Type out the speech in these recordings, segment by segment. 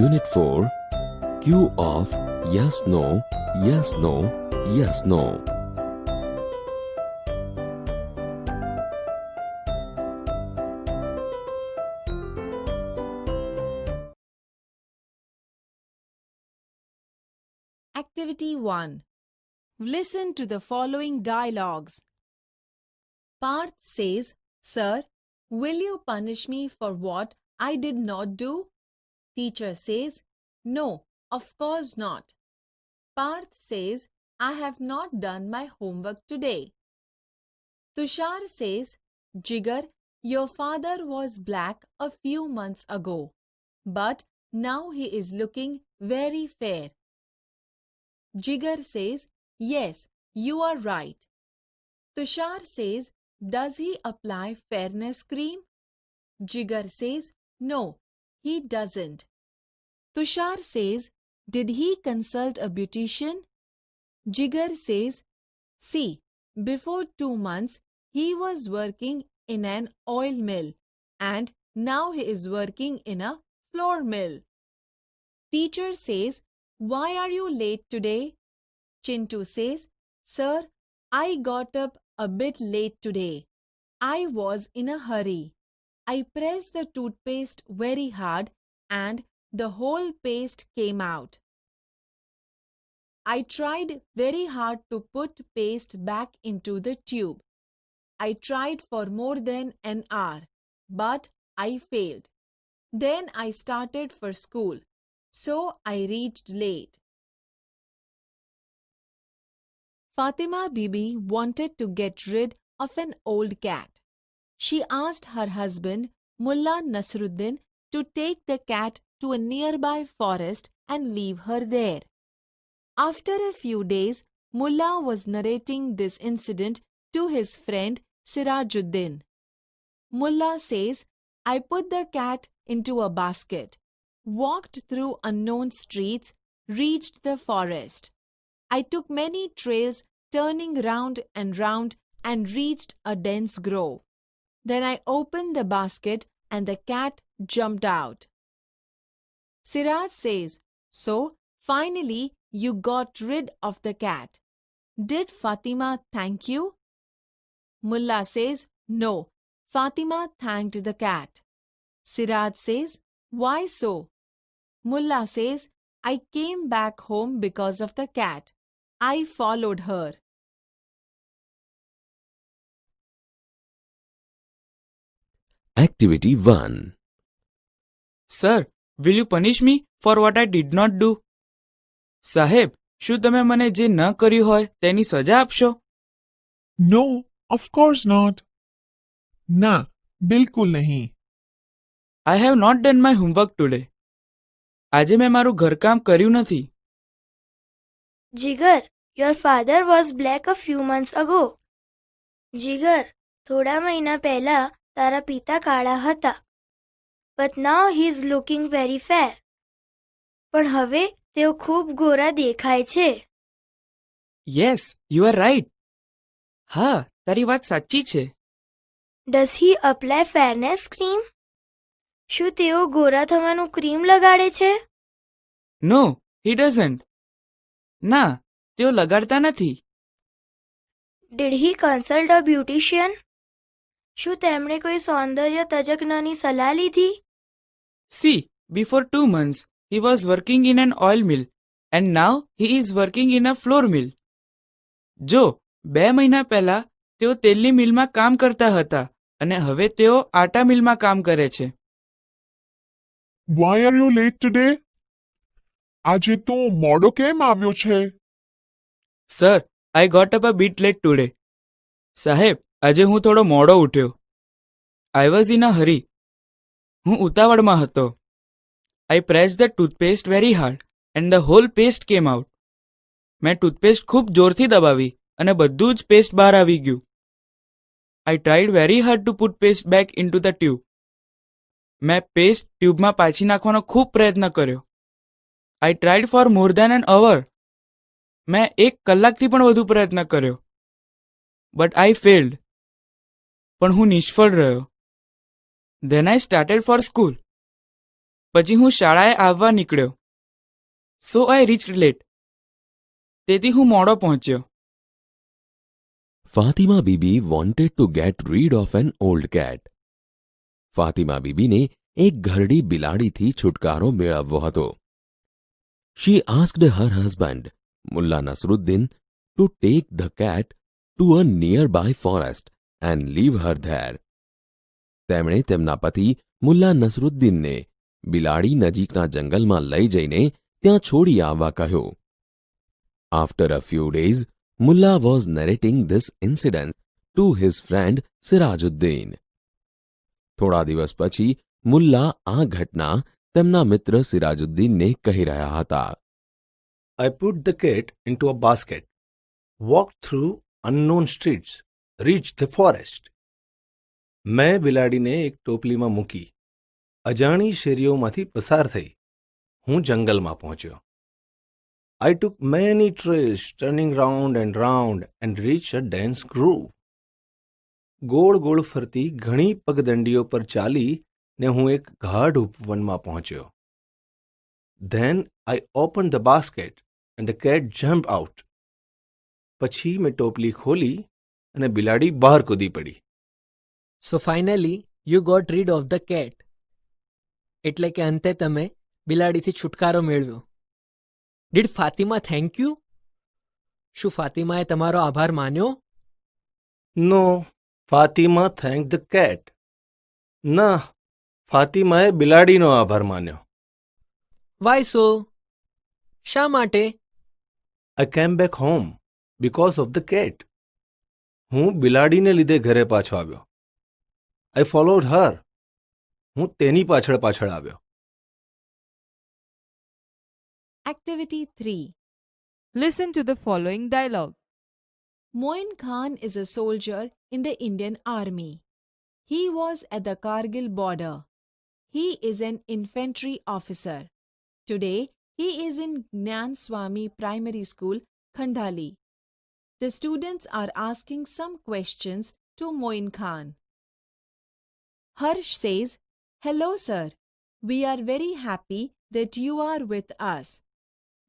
Unit 4. Q of yes, no, yes, no, yes, no. Activity 1. Listen to the following dialogues. Parth says, "Sir, will you punish me for what I did not do?" Teacher says, "No, of course not." Parth says, "I have not done my homework today." Tushar says, "Jigar, your father was black a few months ago, but now he is looking very fair." Jigar says, "Yes, you are right." Tushar says, "Does he apply fairness cream?" Jigar says, "No, he doesn't." Tushar says, "Did he consult a beautician?" Jigar says, "See, before 2 months he was working in an oil mill and now he is working in a flour mill." Teacher says, "Why are you late today?" Chintu says, "Sir, I got up a bit late today. I was in a hurry. I pressed the toothpaste very hard and the whole paste came out. I tried very hard to put paste back into the tube. I tried for more than an hour, but I failed. Then I started for school, so I reached late." Fatima Bibi wanted to get rid of an old cat. She asked her husband, Mullah Nasruddin, to take the cat to a nearby forest and leave her there. After a few days, Mullah was narrating this incident to his friend Sirajuddin. Mullah says, "I put the cat into a basket, walked through unknown streets, reached the forest. I took many trails, turning round and reached a dense grove. Then I opened the basket and the cat jumped out." Siraj says, "So, finally, you got rid of the cat. Did Fatima thank you?" Mullah says, "No, Fatima thanked the cat." Siraj says, "Why so?" Mullah says, "I came back home because of the cat. I followed her." Activity 1. Sir, will you punish me for what I did not do? સાહેબ, શું તમે મને જે ન કર્યું હોય તેની સજા આપશો? No, of course not. ના, બિલકુલ નહીં. I have not done my homework today. આજે મેં મારું ઘરકામ કર્યું નથી. Jigar, your father was black a few months ago. Jigar, થોડા મહિના પહેલા તારા પિતા કાળા હતા. But now he is looking very fair. પણ હવે તેઓ ખૂબ ગોરા દેખાય છે. Yes, you are right. હા, તારી વાત સાચી છે. Does he apply fairness cream? શું તેઓ ગોરા થવાનું ક્રીમ લગાડે છે? No, he doesn't. ના, તેઓ લગાડતા નથી. Did he consult a beautician? શું તેમણે કોઈ સૌંદર્ય તજજ્ઞની સલાહ લીધી? See, before 2 months, he was working in an oil mill and now he is working in a flour mill. જો, 2 મહિના પહેલા તેઓ તેલની મિલમાં કામ કરતા હતા અને હવે તેઓ આટા મિલમાં કામ કરે છે. Why are you late today? આજે તું મોડો કેમ આવ્યો છે? Sir, I got up a bit late today. સાહેબ, આજે હું થોડો મોડો ઉઠ્યો. I was in a hurry. હું ઉતાવળમાં હતો. I pressed the toothpaste very hard and the whole paste came out. મેં ટૂથપેસ્ટ ખૂબ જોરથી દબાવી અને બધું જ પેસ્ટ બહાર આવી ગયું. I tried very hard to put paste back into the tube. મેં પેસ્ટ ટ્યુબમાં પાછી નાખવાનો ખૂબ પ્રયત્ન કર્યો. I tried for more than an hour. મેં 1 કલાકથી પણ વધુ પ્રયત્ન કર્યો. But I failed. પણ હું નિષ્ફળ રહ્યો. Then I started for school. પછી હું શાળાએ આવવા નીકળ્યો. સો આઈ રીચ્ડ લેટ. તેથી હું મોડો પહોંચ્યો. Fatima Bibi wanted to get rid of an old cat. Fatima બીબીને એક ઘરડી બિલાડીથી છુટકારો મેળવવો હતો. She asked her husband, Mullah Nasruddin, to take the cat to a nearby forest and leave her there. તેમણે તેમના પતિ મુલ્લા નસરુદ્દીનને બિલાડી નજીકના જંગલમાં લઈ જઈને ત્યાં છોડી આવવા કહ્યું. After a few days, Mullah was narrating this incident to his friend Sirajuddin. થોડા દિવસ પછી મુલ્લા આ ઘટના તેમના મિત્ર સિરાજુદ્દીનને કહી રહ્યા હતા. I put the cat into a basket, walked through unknown streets, reached the forest. મેં બિલાડીને એક ટોપલીમાં મૂકી અજાણી શેરીઓમાંથી પસાર થઈ હું જંગલમાં પહોંચ્યો. I took many trails, turning round and reached a dense grove. ગોળ ગોળ ફરતી ઘણી પગદંડીઓ પર ચાલી ને હું એક ગાઢ ઉપવનમાં પહોંચ્યો. Then I opened the basket and the cat jumped out. પછી મેં ટોપલી ખોલી અને બિલાડી બહાર કૂદી પડી. So finally, you got rid of the cat. એટલે કે અંતે તમે બિલાડીથી છુટકારો મેળવ્યો. Did Fatima thank you? શું ફાતિમાએ તમારો આભાર માન્યો? No, Fatima thanked the cat. ના, ફાતિમાએ બિલાડીનો આભાર માન્યો. Why so? શા માટે? I came back home because of the cat. હું બિલાડીને લીધે ઘરે પાછો આવ્યો. I followed her. હું તેની પાછળ પાછળ આવ્યો. Activity 3. Listen to the following dialogue. Moin Khan is a soldier in the Indian Army. He was at the Kargil border. He is an infantry officer. Today, he is in Gnan Swami Primary School, Khandali. The students are asking some questions to Moin Khan. Harsh says, "Hello, sir. We are very happy that you are with us.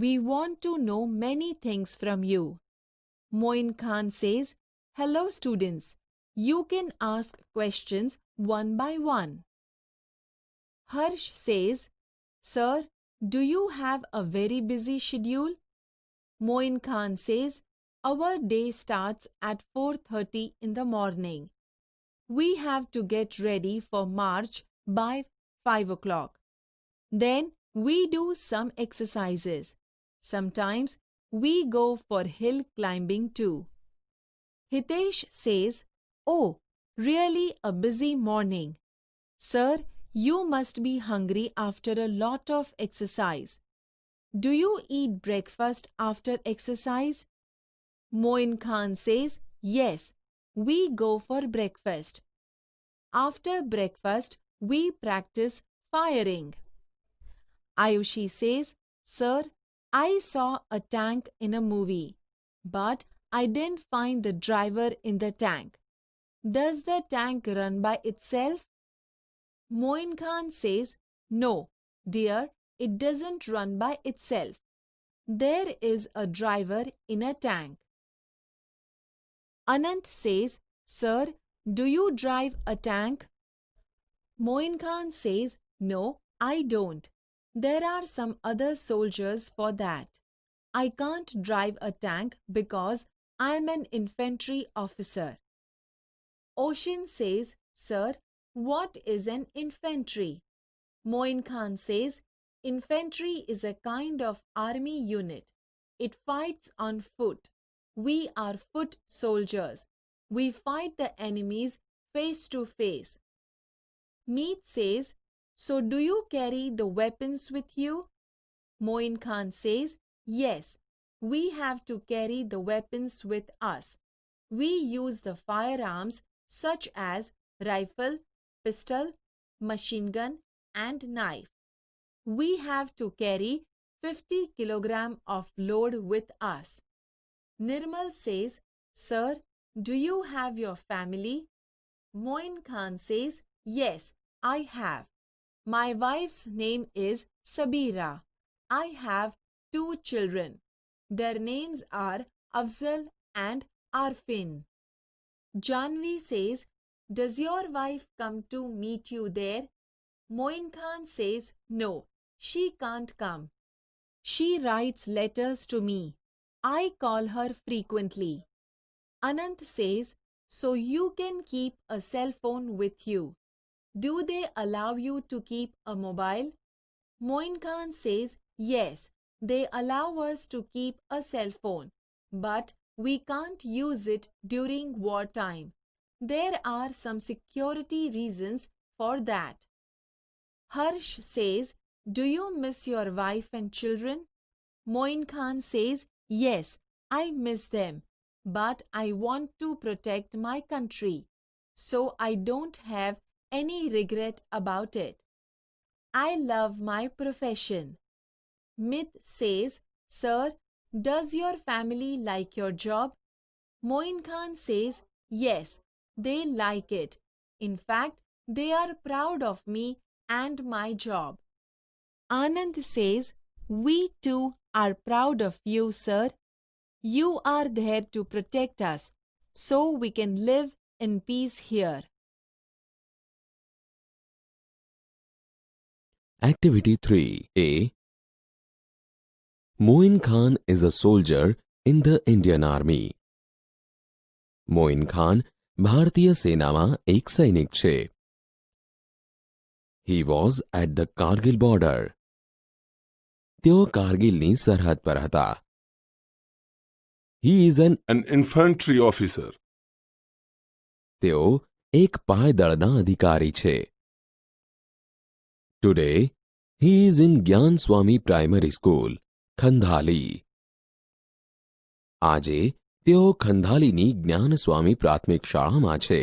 We want to know many things from you." Moin Khan says, "Hello, students. You can ask questions one by one." Harsh says, "Sir, do you have a very busy schedule?" Moin Khan says, "Our day starts at 4:30 in the morning. We have to get ready for march by 5 o'clock. Then we do some exercises. Sometimes we go for hill climbing too." Hitesh says, "Oh, really a busy morning. Sir, you must be hungry after a lot of exercise. Do you eat breakfast after exercise?" Moin Khan says, "Yes, we go for breakfast. After breakfast, we practice firing." Ayushi says, "Sir, I saw a tank in a movie, but I didn't find the driver in the tank. Does the tank run by itself?" Moin Khan says, "No, dear, it doesn't run by itself. There is a driver in a tank." Anant says, "Sir, do you drive a tank?" Moin Khan says, "No, I don't. There are some other soldiers for that. I can't drive a tank because I am an infantry officer." Oshin says, "Sir, what is an infantry?" Moin Khan says, "Infantry is a kind of army unit. It fights on foot. We are foot soldiers. We fight the enemies face to face." Meet says, "So do you carry the weapons with you?" Moin Khan says, "Yes, we have to carry the weapons with us. We use the firearms such as rifle, pistol, machine gun and knife. We have to carry 50 kilogram of load with us." Nirmal says, "Sir, do you have your family?" Moin Khan says, "Yes, I have. My wife's name is Sabira. I have 2 children. Their names are Afzal and Arfin. Janvi says, does your wife come to meet you there? Moin Khan says, no, she can't come. She writes letters to me. I call her frequently. Anant says, so you can keep a cell phone with you. Do they allow you to keep a mobile? Moin Khan says, yes, they allow us to keep a cell phone, but we can't use it during wartime. There are some security reasons for that. Harsh says, do you miss your wife and children? Moin Khan says, yes, I miss them, but I want to protect my country, so I don't have any regret about it. I love my profession. Mit says, sir, does your family like your job? Moin Khan says, yes, they like it. In fact, they are proud of me and my job. Anand says, we too are proud of you, sir. You are there to protect us, so we can live in peace here. Activity 3A. Moin Khan is a soldier in the Indian Army. Moin Khan ભારતીય સેનામાં એક સૈનિક છે. He was at the Kargil border. તેઓ કારગિલની સરહદ પર હતા. He is An infantry officer. તેઓ એક પાયદળના અધિકારી છે. Today, he is in Gyan Swami Primary School, ખંધાલી. આજે તેઓ ખંધાલીની જ્ઞાનસ્વામી પ્રાથમિક શાળામાં છે.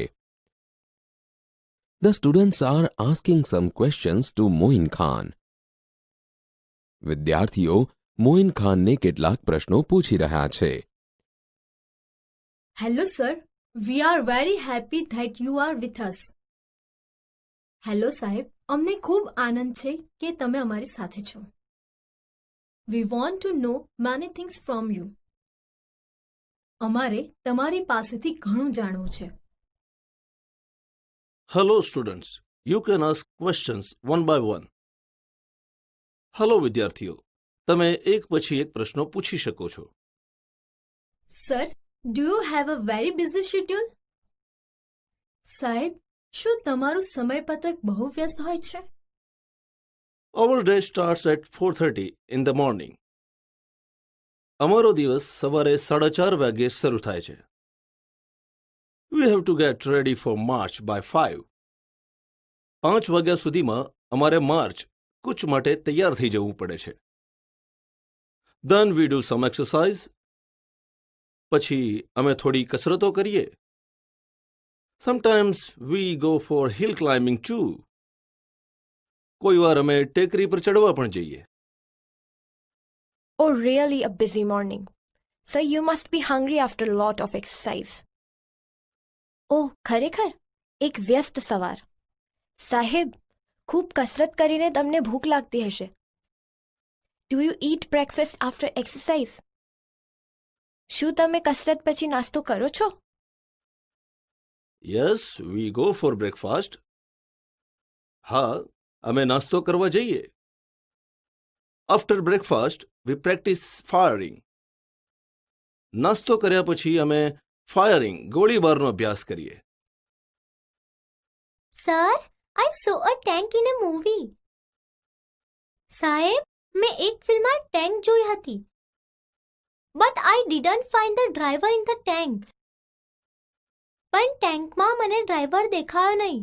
The students are asking some questions to Moin Khan. વિદ્યાર્થીઓ મોઇન ખાનને કેટલાક પ્રશ્નો પૂછી રહ્યા છે. Hello, sir. We are very happy that you are with us. Hello સાહેબ, અમને ખૂબ આનંદ છે કે તમે અમારી સાથે છો. We want to know many things from you. અમારે તમારી પાસેથી ઘણું જાણવું છે. Hello, students. You can ask questions one by one. Hello, વિદ્યાર્થીઓ. તમે એક પછી એક પ્રશ્નો પૂછી શકો છો. Sir, do you have a very busy schedule? સાહેબ, શું તમારું સમયપત્રક બહુ વ્યસ્ત હોય છે? Our day starts at 4:30 in the morning. અમારો દિવસ સવારે 4:30 વાગ્યે શરૂ થાય છે. We have to get ready for march by 5. 5 વાગ્યા સુધીમાં અમારે માર્ચ કૂચ માટે તૈયાર થઈ જવું પડે છે. Then we do some exercise. પછી અમે થોડી કસરતો કરીએ. Sometimes we go for hill climbing too. કોઈ વાર અમે ટેકરી પર ચડવા પણ જઈએ. Oh, really a busy morning. So you must be hungry after a lot of exercise. Oh, ખરેખર એક વ્યસ્ત સવાર. સાહેબ, ખૂબ કસરત કરીને તમને ભૂખ લાગતી હશે. Do you eat breakfast after exercise? શું તમે કસરત પછી નાસ્તો કરો છો? Yes, we go for breakfast. હા, અમે નાસ્તો કરવા જઈએ. After breakfast, we practice firing. નાસ્તો કર્યા પછી અમે ફાયરિંગ ગોળીબારનો અભ્યાસ કરીએ. Sir, I saw a tank in a movie. સાહેબ, મેં એક ફિલ્મમાં ટેન્ક જોઈ હતી. But I didn't find the driver in the tank. પણ ટેન્કમાં મને ડ્રાઈવર દેખાયો નહીં.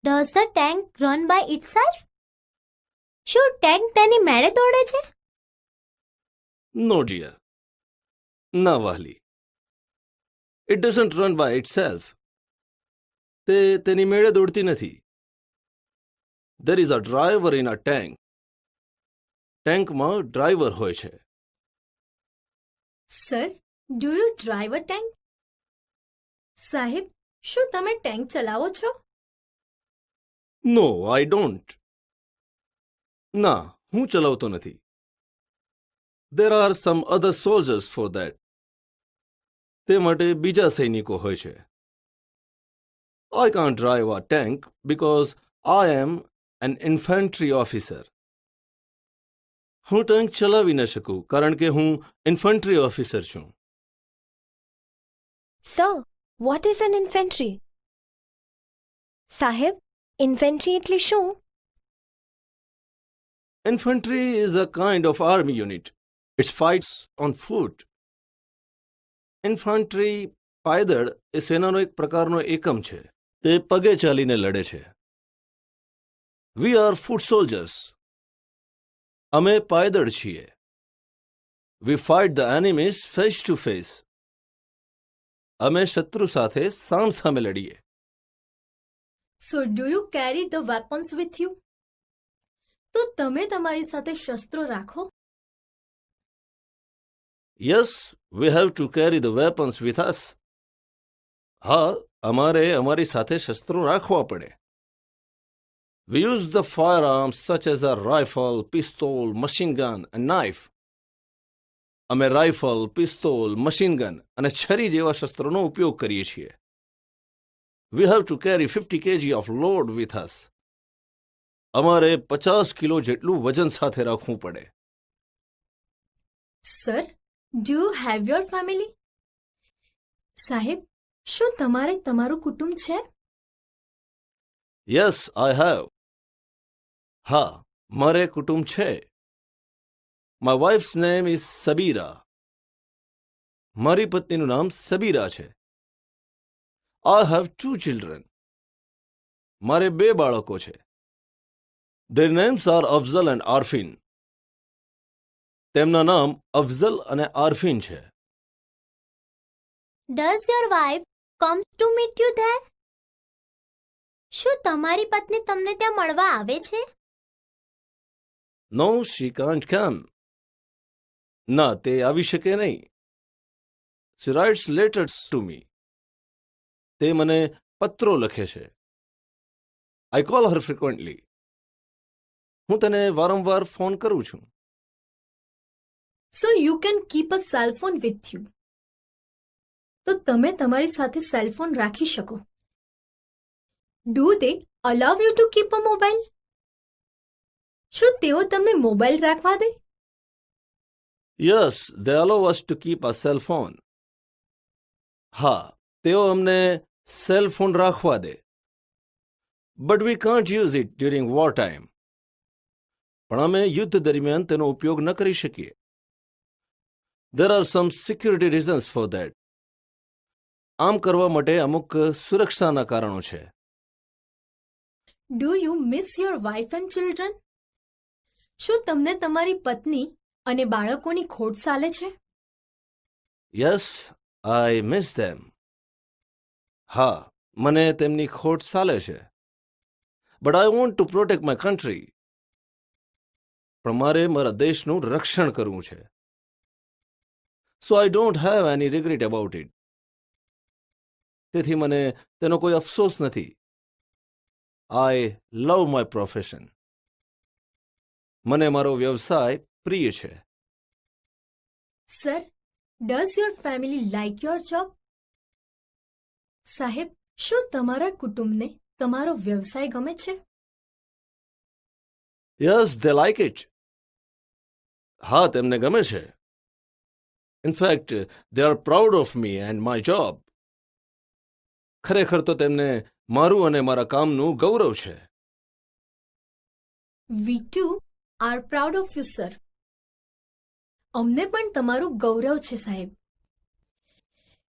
Does the tank run by itself? શું ટેન્ક તેની મેળે દોડે છે? No, dear. ના વહાલી. It doesn't run by itself. તે તેની મેળે દોડતી નથી. There is a driver in a tank. ટેન્કમાં ડ્રાઈવર હોય છે. Sir, do you drive a tank? સાહેબ, શું તમે ટેન્ક ચલાવો છો? No I don't. ના, હું ચલાવતો નથી. There are some other soldiers for that. તે માટે બીજા સૈનિકો હોય છે. I can't drive a tank because I am an infantry officer. હું ટેન્ક ચલાવી ન શકું કારણ કે હું ઇન્ફન્ટ્રી ઓફિસર છું. Sir what is an infantry? સાહેબ, ઇન્ફેન્ટ્રી એટલે શું? Infantry is a kind of army unit. It fights on foot. Infantry પાયદળ એ સેનાનો એક પ્રકારનો એકમ છે. તે પગે ચાલીને લડે છે. We are foot soldiers. અમે પાયદળ છીએ. We fight the enemies face to face. અમે શત્રુ સાથે સામસામે લડીએ. So do you carry the weapons with you? તો તમે તમારી સાથે શસ્ત્રો રાખો? Yes, we have to carry the weapons with us. હા, અમારે અમારી સાથે શસ્ત્રો રાખવા પડે. We use the firearms such as a rifle, pistol, machine gun and knife. અમે રાઇફલ, પિસ્તોલ, મશીન ગન અને છરી જેવા શસ્ત્રોનો ઉપયોગ કરીએ છીએ. We have to carry 50 kg of load with us. અમારે 50 કિલો જેટલું વજન સાથે રાખવું પડે. Sir, do you have your family? સાહેબ, શું તમારે તમારું કુટુંબ છે? Yes, I have. હા, મારે કુટુંબ છે. My wife's name is Sabira. મારી પત્નીનું નામ સબીરા છે. I have 2 children. મારે 2 બાળકો છે. Their names are Afzal and આરફીન. તેમના નામ અફઝલ અને આરફીન છે. Does your wife comes to meet you there? શું તમારી પત્ની તમને ત્યાં મળવા આવે છે? No, she can't come. ના, તે આવી શકે નહીં. She writes letters to me. તે મને પત્રો લખે છે. I call her frequently. હું તેને વારંવાર ફોન કરું છું. So you can keep a cell phone with you. તો તમે તમારી સાથે સેલ ફોન રાખી શકો. Do they allow you to keep a mobile? શું તેઓ તમને મોબાઈલ રાખવા દે? Yes, they allow us to keep a cell phone. હા, તેઓ અમને સેલ ફોન રાખવા દે. But we can't use it during war time. પણ અમે યુદ્ધ દરમિયાન તેનો ઉપયોગ ન કરી શકીએ. There are some security reasons for that. આમ કરવા માટે અમુક સુરક્ષાના કારણો છે. Do you miss your wife and children? શું તમને તમારી પત્ની અને બાળકોની ખોટ સાલે છે? Yes, I miss them. હા, મને તેમની ખોટ સાલે છે. But I want to protect my country. પણ મારે મારા દેશનું રક્ષણ કરવું છે. So I don't have any regret about it. તેથી મને તેનો કોઈ અફસોસ નથી. I love my profession. મને મારો વ્યવસાય પ્રિય છે. Sir, does your family like your job? સાહેબ, શું તમારા કુટુંબને તમારો વ્યવસાય ગમે છે? Yes, they like it. હા, તેમને ગમે છે. In fact, they are proud of me and my job. ખરેખર તો તેમને મારું અને મારા કામનું ગૌરવ છે. We too are proud of you sir. અમને પણ તમારું ગૌરવ છે સાહેબ.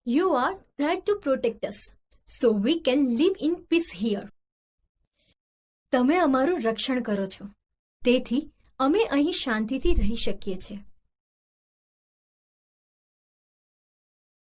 You are there to protect us so we can live in peace here. તમે અમારું રક્ષણ કરો છો, તેથી અમે અહીં શાંતિથી રહી શકીએ છીએ.